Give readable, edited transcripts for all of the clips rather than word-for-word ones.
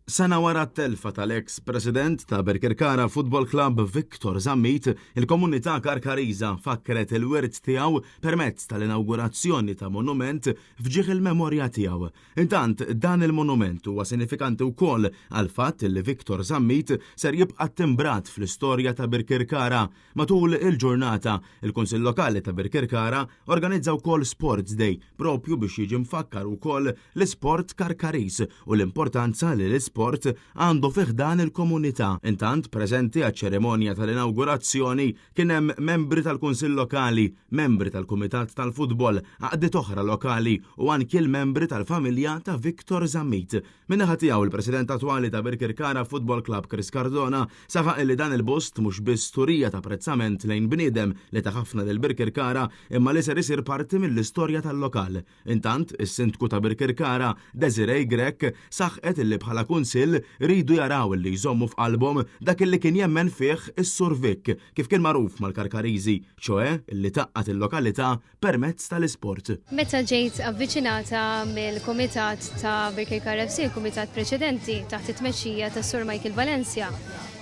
Sena wara t-telfa tal-ex president ta' Birkirkara Football Club Viktor Zammit, il-komunità Karkariża fakkret il-wirt tiegħu permezz tal-inaugurazzjoni ta' monument fġieħ il-memorja tiegħu. Intant dan il-monument huwa sinifikanti wkoll għal fatt li Viktor Zammit ser jibqa' timbrat fl-istorja ta' Birkirkara. Matul il-ġurnata, il-Kunsill Lokali ta' Birkirkara organizza wkoll Sports Day propju biex jiġi mfakkar ukoll l-isport Karkariż u l-importanza li l-isport għandu fiħdan il-komunità. Intant, preżenti għaċ-ċeremonja tal-inaugurazzjoni kien hemm membri tal-Kunsill Lokali, membri tal-Kumitat tal-Futbol, għaqdiet oħra lokali u anki l-membri tal-familja ta' Viktor Zammit. Min-naħa tiegħu il-President attwali ta' Birkirkara Football Club Chris Cardona saħaq li dan il-post mhux biss turija ta' apprezzament lejn bniedem li ta' ħafna lil Birkirkara imma li ser isir parti mill-istorja tal-lokal. Intant, is-Sindku ta' Birkirkara Desiree Grek saħqet li bħala kunsill ridu jaraw li jżommu f'qalbhom dak li kien jemmen fih is-Sur Vik kif kien magħruf mal-Karkariżi, ċoe li taqqat il-lokalità permezz tal-isport. Meta ġejt avviċinata mill-Kumitat ta' Birkirkara FC, il-Kumitat preċedenti taħt it-tmexxija tas Sur Michael Valencia,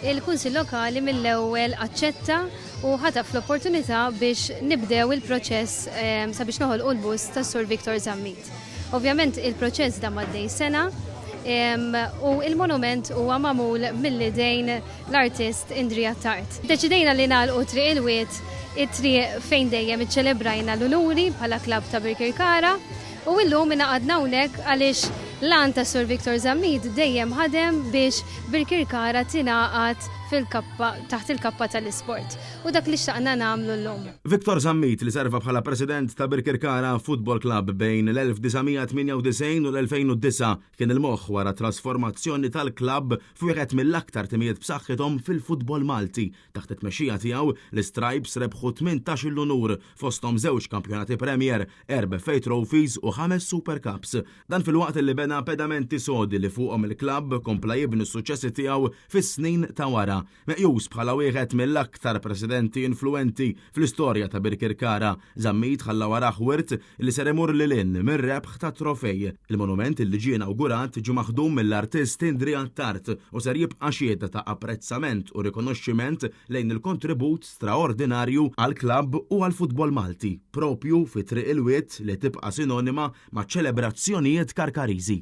il-Kunsill Lokali mill-ewwel aċċetta u ħataf l-opportunità biex nibdew il-proċess sabiex noħolqu l-bust tas Sur Viktor Zammit. Ovvjament il-proċess da maddej sena u il-monument huwa magħmul mill-idejn l-artist Indrija Tart. Deċidejna li nagħlqu triq il-wiet it-triq fejn dejjem iċċelebrajna l-unuri bħala klabb ta' Birkirkara u illum inaqadna hawnhekk għaliex l-għan ta' Sur Viktor Zammit dejjem ħadem biex Birkirkara tingħaqad taħt il-kappa tal-isport. U dak li xtaqna nagħmlu llum. Viktor Zammit li serva bħala president ta' Birkirkara Football Club bejn l-1998 u l-2009 kien il-moħħ wara trasformazzjoni tal-klabb f'wieħed mill-aktar timijiet b'saħħithom fil-futbol Malti. Taħt it-tmexxija tiegħu l-Stripes rebħu 18 l-unur fosthom żewġ kampjonati Premier, 4 FA Trophies u 5 Super Cups. Dan fil-waqt li bena pedamenti sodi li fuqhom il-klabb kompla jibni s-suċċessi tiegħu fis-snin ta' wara. Meqjus bħala wieħed mill-aktar presidenti influenti fl-istorja ta' Birkirkara, Zammit ħalla warah wirt li ser imur lilin mir-rebħ ta' trofej. Il-monument li ġie inawgurat ġie maħdum mill-artist Indrija Tart u ser jibqa' xhieda ta' apprezzament u rikonoxximent lejn il-kontribut straordinarju għall-klabb u għall-futbol Malti, propju fi triq il-wiet li tibqa' sinonima ma' ċelebrazzjonijiet Karkariżi.